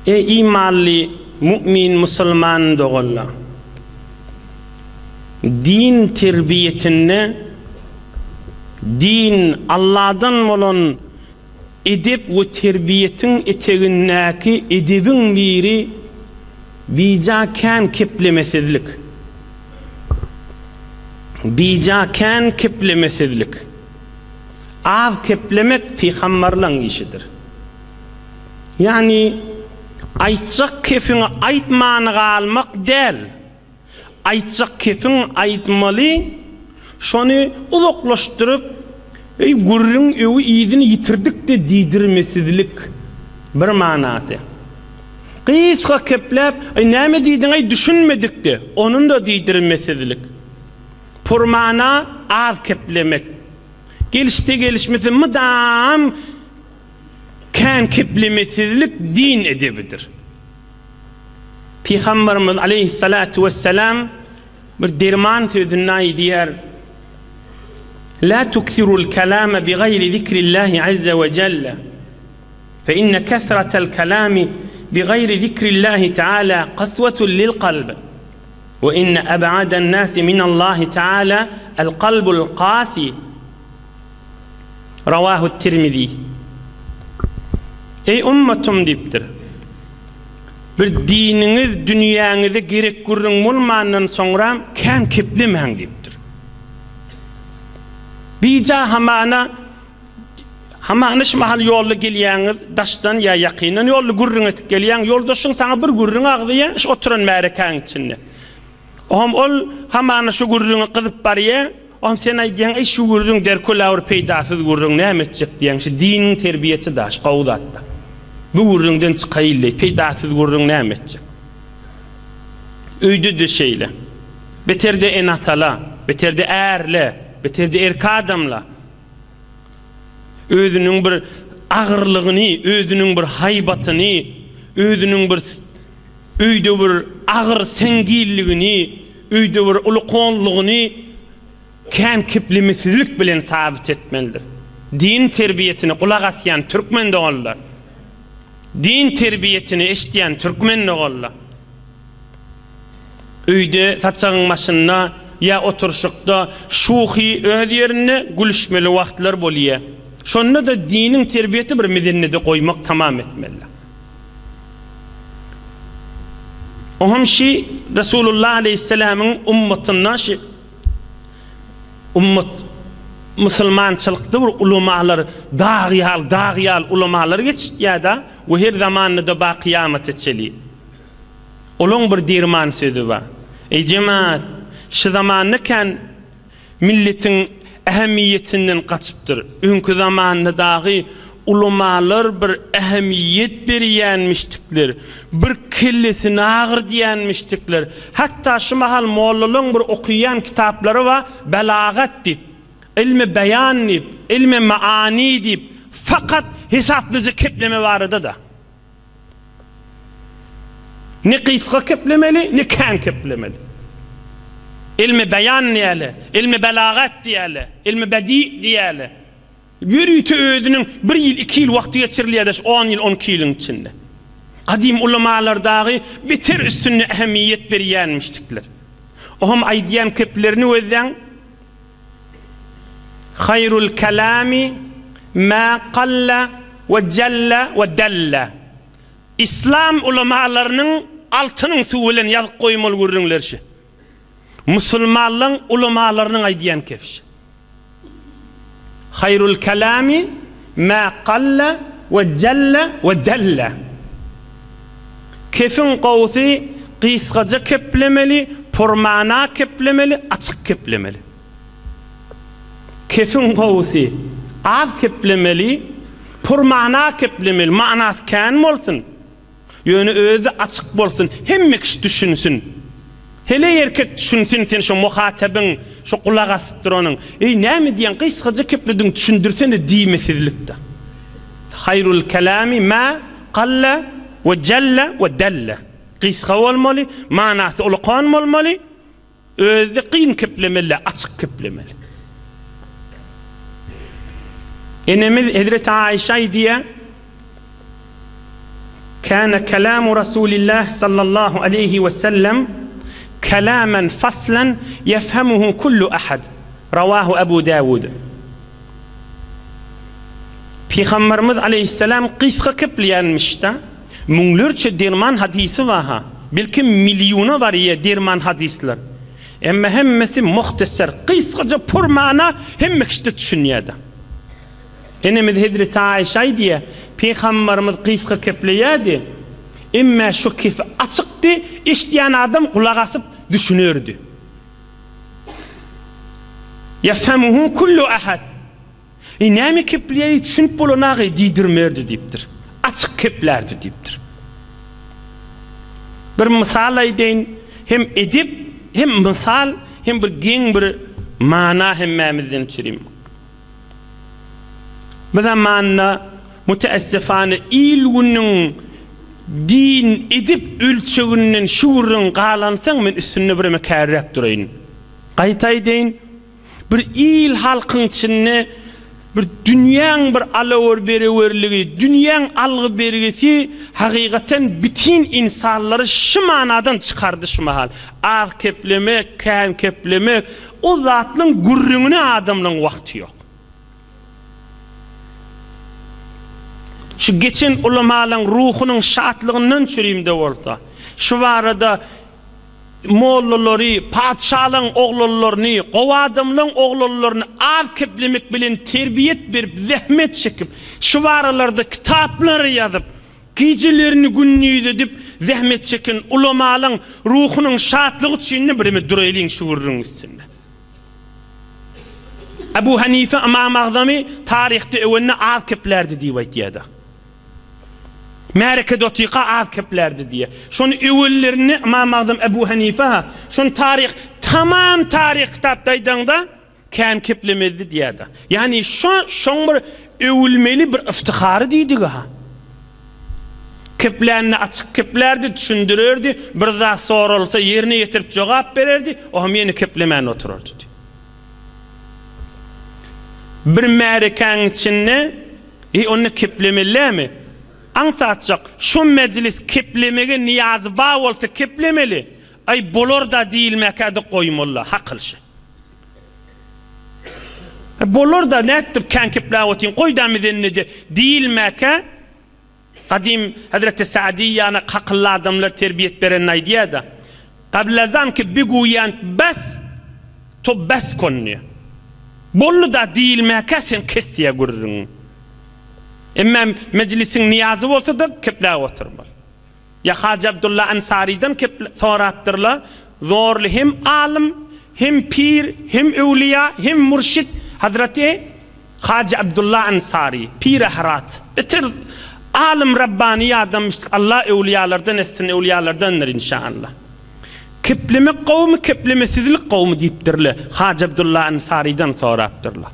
imanlı mümin musulman doğalla. Din terbiyetini, din Allah'dan olan edip ve terbiyetin eteğindeki edebin biri bicaken keplemesizlik. Bicaken keplemesizlik. Az keplemek peygamberlerin işidir. Yani aytacak kefini aytmanı almak değil. Aytacak kefini aytmalı, şonu uzaklaştırıp gurrun evi iyidini yitirdik de diydirmesizlik bir manası. Kıyıska keplep, neyme diydin düşünmedik de onun da diydirmesizlik. Purmana az keplemek. Gelişte gelişmesi mıdam kan keplemesizlik din edebidir. Peygamberimiz aleyhissalatu vesselam bir derman sözünden diyer: La tukthirul kelame bi gayri zikrillahi azze ve celle fe inne kethratel kelami bi gayri zikrillahi teala qasvetun lil kalb ve inne eb'aden nasi minallahi teala el kalbul qasi. Ravahu Tirmizi. Ey ummetum diptir. Bir dininiz, dünyanızı gerek görün bulmandan sonra kan keplemen diptir. Bija hamana mahal yollu gelýäňiz, daşdan ya yakynan yollu gurrun etip gelýän, yoldaşyň saňa bir gurrun agdýa, şu oturan märekäň içinde. Ol hamana şu gurruny gyzyp barýa, sen aýdýan, şu gurrun derkulawr peýdasyz gurrun näme etjek diýen, şu diniň terbiyeti daş gowdatda. Bu gurrundan çıkaylı, peydasyz gurrun näme etjek? Öýde de şeýle. Beterde enatala, beterde erle, beterde erki adamla. Özünün bir agyrlygyny, özünün bir haybatyny, özünün bir öýde bir agyr sengilligini, öýde bir ulukonlugyny kan keplemesizlik bilen sabit etmelidir. Din terbiyetini kulak asyan Türkmen doğallar. Din terbiyetini eşdiyen Türkmen doğallar. Öýde taçagyň maşyna ya oturşykda şuhi öz ýerine gülüşmeli wagtlar bolýar. Şonda da dinin terbiyeti bir medeniyete koymak tamam etmeli. Ohum şi Resulullah aleyhisselamın ummatına ummat Müslümançılıkta bir ulamalar, dağyal ulamalar geçti ya da ve her zamanında da ba kıyamet etçeli. Olun bir dirman sözü var. Ey cemaat, şu zamanıken milletin ehemmiyetinden kaçıptır. Ünkü zamanında dahi ulamalar bir ehemmiyet berýänmişdikler. Bir kellesini ağır diýänmişdikler. Hatta şu mahal mollalyň bir okuyan kitaplary var, belagat dip, ilmi beyan dip, ilmi maani dip, fakat hesaplıcı kepleme vardı da. Ne kıyska keplemeli, ne kan keplemeli. İlmi beyan diýeli, ilmi belagat diýeli, ilmi bedi diýeli. Yürüytü ödünün 1 yıl 2 yıl vakti geçirilýär, 10 yıl 12 yılın içinde. Kadim ulamalar dahi bitir üstünne ehemmiyet berýänmişdikler. Ohum aýdýan keplerini özden hayrul kelami ma qalla ve jalla ve dalla. İslam ulamalarının altynyň suwy bilen ýazyp goýmaly görüňlerşi. Musulmanlyň ulamalarının aýdýan kefşi. Hayrul kelami ma qalla ve jalla ve dalla. Kefin qawsy qysgaja keplemeli, pormana keplemeli, açyk keplemeli. Kefin qawsy az keplemeli, pormana keplemeli, manasy kän bolsun. Ýöne özü açyk bolsun, hemme kişi düşünsün. Hele erkek düşünsün sen şu muhatabın, şu kulak asypdyr onun. Ey näme diýen qysgaja kepledin düşündirsene diýmesizlikde. Hayrul kelami ma qalla ve jalla ve dalla. Qysga bolmaly, manasy ulkan bolmaly, özü qyn keplemeli, açyk keplemeli. Enemiz Hazreti Aişa diye كان كلام رسول الله صلى الله عليه وسلم كلاما فصلا يفهمه كل أحد رواه أبو داود. Peygamberimiz aleyhisselam qisqa kepleyenmişti. Münglerçe derman hadisi vaha. Belki milyona var ya derman hadisler. Ama hemmesi muhtasar, qisqaca pur mana hemme kişi düşünüyordu. Enemiz Hazreti Ayşe diye Peygamberimiz qisqa kepleyedi. Ama şu kif açıktı, işleyen adam kulak asıp düşünürdü. Yefhemuhu kullu ahad. İnami kepleyi düşünüp bulunağı diydirmerdi deyiptir. Açık keplerdi deyiptir. Bir misal aydeyin, hem edip, hem misal, hem bir gen bir mana hemmemizden çüreyim. Bu zamanla müteessifane ilgunun din edip ölçüğünün şuurun qalansan men üstünne bir mekarrak durayın. Qaytaydeyin, bir il halkın içinde bir dünyanın bir alıver beriverligi, dünyanın algı bergisi hakikaten bütün insanları şu manadan çıkardı şu mahal. Ağ keplemek, kan keplemek, o zatlın gurrüngüne adamın vakti yok. Şu geçen ulamaların ruhunun şatlığından çürüyümde olsa, şu arada mollaları, padşahlığın oğullarını, qovadımlığın oğullarını az keplemek bilen terbiyet berip, zahmet çekip, şu aralarda kitapları yazıp, gecelerini günlüğü edip, zahmet çekin ulamaların ruhunun şatlığı içinde birimi durayliğin şuurun üstünde. Ebu Hanife İmam Azami tarihte evveline az keplerdi divaytiyada. Merke dotika az keplerdi diye. Şunu evvellerini İmam Azam Ebu Hanife, şunu tarih, tamam tarih kitaptaydan da kan keplemedi diye da. Yani şun bir evvelmeli bir iftiharı deydi ha. Keplerini açık keplerdi, düşündürürdü, bir daha sorulsa yerine getirip cevap verirdi, o hem yeni keplemen otururdu. Bir merken içinde, onu keplemeli mi? Ansatacak, şu meclis keplemege niyazı bağ olsa keplemeli, ay bolor da değil mekade koymulla, hakıl şey. Bolor da ne ettip kan keplavetin, koy da midenne de değil mekade, kadim Hazreti Sa'diyyana kakıllı adamlar terbiyet veren aydiya da, kablazan ki bir guyan bes, to bes konnuyor. Bollu da değil mekade sen kestiye gururun. Ama meclisin niyazı olsa da keplağa oturmalı. Ya Hacı Abdullah Ansari'den sorattırla, zorlu hem alim, hem pir, hem evliya, hem murşid, Hazreti Hacı Abdullah Ansari, pir-i harat. Bitir, alim Rabbani adam işte Allah evliyalardan etsin, evliyalardandır inşallah. Keplemek kavmi, keplemesizlik kavmi deyiptirle, Hacı Abdullah Ansari'den sorattırla.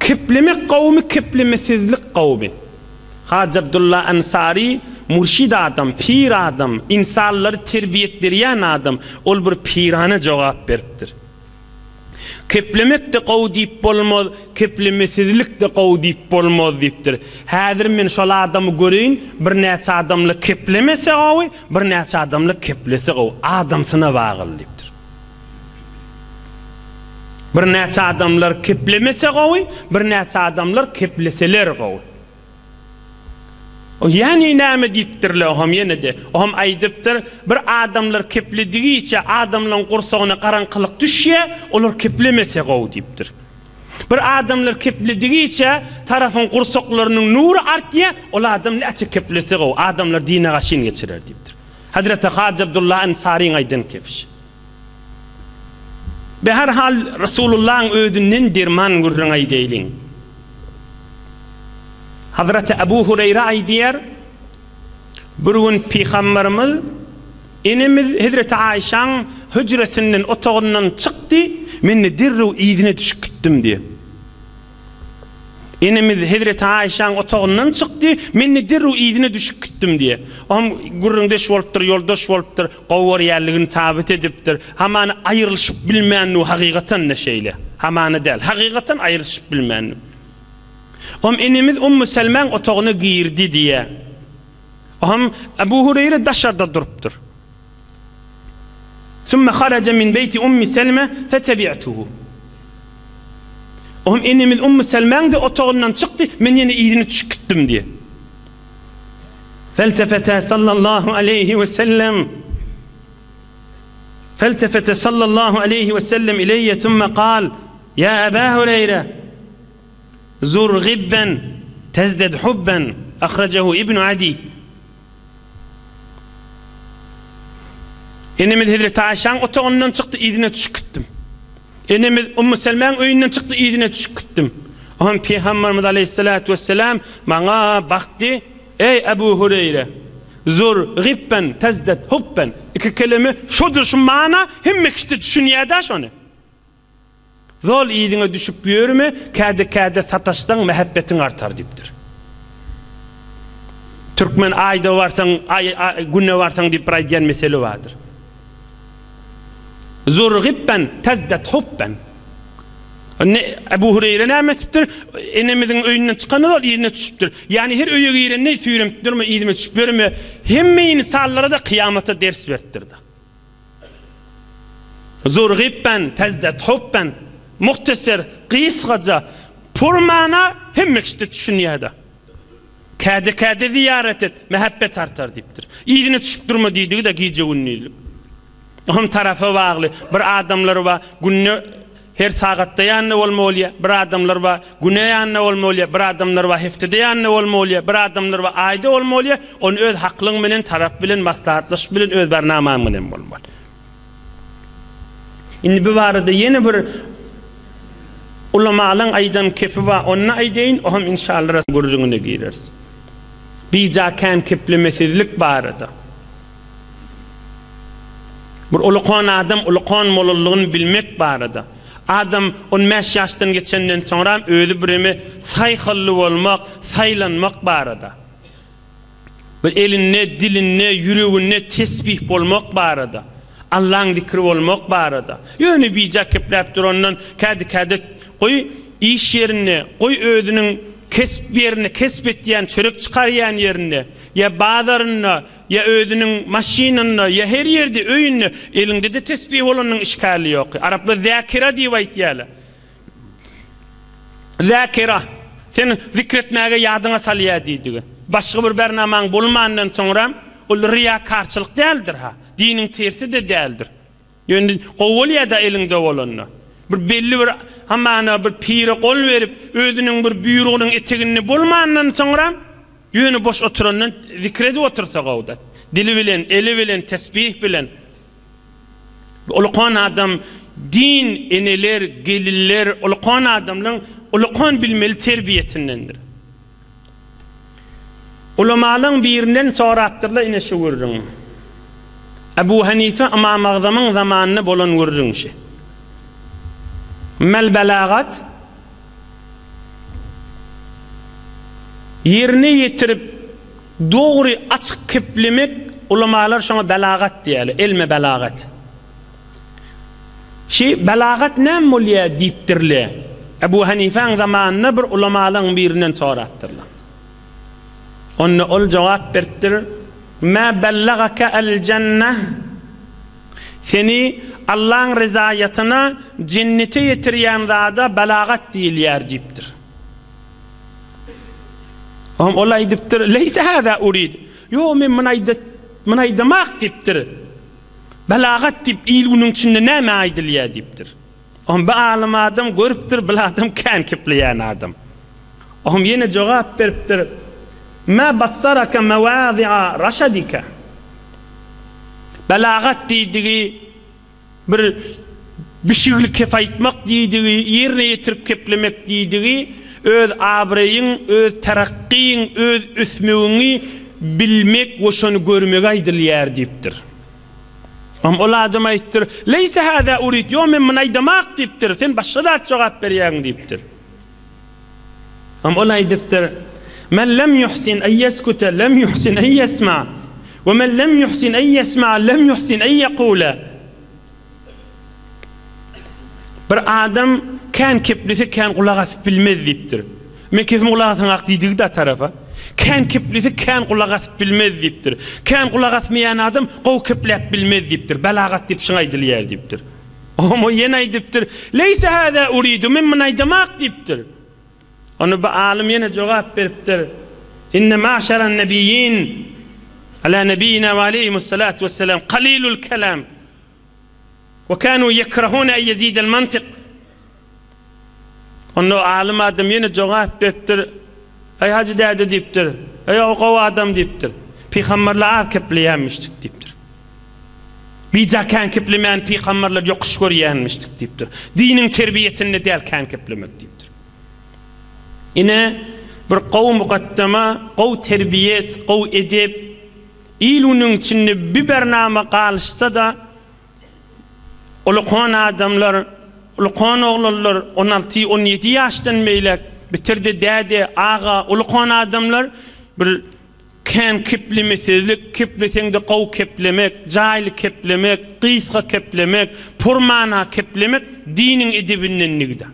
Keplemek kavmi, keplemesizlik kavmi. Hacı Abdullah Ansari, murşid adam, pir adam, insanları terbiyet veren adam, ol bir pirane cevap veriptir. Keplemek de qav deyip bolmaz, keplemesizlik de qav deyip bolmaz deyiptir. Hazır men şol adamı göreyim, bir neçe adamla keplemese qav, bir neçe adamla keplese qav. Adamsına bağıl deyiptir. Bir neçe adamlar keplemese qav, bir neçe adamlar kepleseler qav. O yani näme deyipdirler ham yine de. O ham aydipdir, bir adamlar kepledigiçe adamların qursağına qaranqılık düşýär, olar keplemese qaw deyipdir. Bir adamlar kepledigiçe tarafın qursaqlarynyň nuru artýar, olar adam näçe keplese qaw, adamlar dine gaşyn geçirer deyipdir. Hazreti Hacı Abdullah Ansari'ň aydyn kefiş. Be her hal Resulullah'ın özünden derman gurrun aýdylyň. Hazreti Ebu Hureyre aydiyer, bir gün Peygamberimiz, enemiz Hazreti Ayşe'nin hücresinden, otağından çıktı, men dirru izine düşüp gittim diye. Enemiz Hazreti Ayşe'nin otağından çıktı, men dirru izine düşüp gittim diye. Am gurrundeş bolupdyr, yoldaş bolupdyr, gowar ýerligini tabit edipdir. Hamany aýrylyşyp bilmän hakikaten ne şeýle. Hamany däl, hakikaten aýrylyşyp bilmän. Enemiz Ümmü Selman otağına girdi diye. Oham Ebu Hureyre daşarda durupdur. Sümme haraca min beyti Ummi Selme fetebi'tuhu. Oham enimiz Ummu Selme'nin de otağından çıktı, men yine iğrini çıkıttım diye. Feltefete sallallahu aleyhi ve sellem فالتفت صلى الله عليه وسلم إلي ثم قال يا أبا هريرة زر غبا تزدد حبا أخرجه ابن عدي. Enemiz Hazreti Ayşe'nin otağından çıktı, idine düşüktüm. Enemiz Ummu Selme'nin öyinden çıktı, idine düşüktüm. Oham Peygamberimiz Aleyhissalatu vesselam bana baktı, ey Ebu Hureyre, zur gibben tezdet hubben. İki kelime şudur şu mana hemmek işte düşünüyada şunu. Zol idine düşüp büyürme, kade sataştan muhabbetin artar diptir. Türkmen ayda varsan, günne varsan dip raydiyen mesele vardır. Zur gibben tezdet hubben. Ebu Hureyre ne etiptir? Enemizin öyinden çıkanı da idine düşüptür. Yani her öye giren ne süyremdir mi, idime düşüp verme. Hemme insanlara da kıyamata ders vertirdi. Zur gibben tezdet hubben. Muhteser, kıyısgaca, purmana hemme işte düşünüyada. Kade ziyaret et, mehabbet artar diptir. İdine düşüp durma dediği de giyce unniydi. Onun tarafı bağlı. Bir adamlar var, günne her saatte yanne olmalıya, bir adamlar var, güne yanne olmalıya, bir adamlar var, heftede yanne olmalıya, bir adamlar var, ayda olmalıya, onun öz haklığın bilen, taraf bilen, maslahatlaş bilen, öz barnamağın bilen olmalı. Şimdi bu arada yeni bir ulamaların aydan kefi var, onunla aydeyin, oham inşallah görücüğüne gireriz. Bicaken keplemesizlik var arada. Bir ulukan adam, ulukan molulluğunu bilmek var arada. Adam 15 yaştan geçenden sonra özü birimi sayxıllı olmak, saylanmak barada. Bir elinne, dilinne, yüreğinne tesbih bolmak barada. Allah'ın zikri olmak barada. Yönü bijak keplep ondan kadi koy iş yerine, koy özünün kesp yerine, kesbettiyen, çörek çıkaryan yerine, ya bazarına, ya özünün maşinına, ya her yerde öyünne, elinde de tesbih olanın işgali yok. Arapla zakira diye aytyalar. Zakira, sen zikretmeye yadına salya deydi. Başka bir bernaman bulmandan sonra o riyakarçılık değildir ha. Dinin tersi de değildir. Yani kovulya da elinde olanına. Bir belli bir hamana bir pire kol verip özünün bir büyüğünün eteğini bulmandan sonra yönü boş oturandan zikredi otursa gavda. Dili bilen, eli bilen, tesbih bilen. Ulukan adam din eneler, geliller, ulukan adamların ulukan bilmeli terbiyetindendir. Ulamalığın birinden sonra attırla ine şu görürün. Ebu Hanife İmam Azam'ın zamanını bolan görürün şey. Mel belagat yerine yetirip doğru açık keplemek ulamalar şuna belagat diyelim. Elme belagat. Belagat ne mulya deyiptirli. Ebu Hanife'nin zamanına bir ulamaların birinden sonra attırlar. Onu ol cevap vertir. Ma bellagaka el cenneh. Seni Allah'ın rızayetine cennete yetiriyen zada belagat değil yer deyiptir. Olay deyiptir. Leyse hâzâ urid. Yo men mınaydamak deyiptir. Belagat deyip ilgunun içinde ne meaydil ya deyiptir. Bu alim adam görüptir, bil adam kan kipliyen adam. Yine cevap veriptir. Ma bassaraka mevâzi'a raşadika. Belagat dediği bir şeylik kefayetmek dediği, yerine yetirip keplemek dediği, öz abreyin, öz terakkiyin, öz üsmüğünü bilmek ve şunu görmek aydıl yer deyiptir. Ola adam ayttir, leyse hâzâ urid, yo men mınaydamak deyiptir, sen başka da cevap veriyen deyiptir. Ola ayttir, men lem yuhsin en yeskute, lem yuhsin en yesma, ve men lem yuhsin en yesma, lem yuhsin en yekule. Bir adam kan keplisi kan kulak asıp bilmez deyiptir. Men kefim kulak asın ak deydik da tarafa. Kän kiplisi kän kulak asyp bilmez diýipdir. Kän kulak asmayan adam gow kiplep bilmez diýipdir. Balagat diýip şuňa aýdylýar diýipdir. Ama ýene aýdypdyr. Leysa hada uridu mimmen aýdamak diýipdir. Onu bu alim ýene jogap beripdir. İnne ma'şaran nebiyyin ala nebiyina ve aleyhimus salatu vesselam qalilul kelam ve kanu yekrahuna en yezidel mantık. Onu alim adam ýene jogap beripdir. Ay hacı däde diýipdir. Ay o gow adam diýipdir. Peýgamberler kepleýänmişdik diýipdir. Biza kän keplemeýän peýgamberler ýokuş görýänmişdik diýipdir. Diniň terbiýetinde däl kän keplemek diýipdir. Ine bir gow muqaddama, gow terbiýet, gow edep ilüniň içinde bir bernama galyşsa da ulukhan adamlar, ulukhan oglanlar 16-17 ýaşdan meýlek bitirdi däde, aga, ulukhan adamlar bir kän keplemesizlik, kepleseňde gow keplemek, jaýly keplemek, gysga keplemek, purmana keplemek diniň edebinden nigde.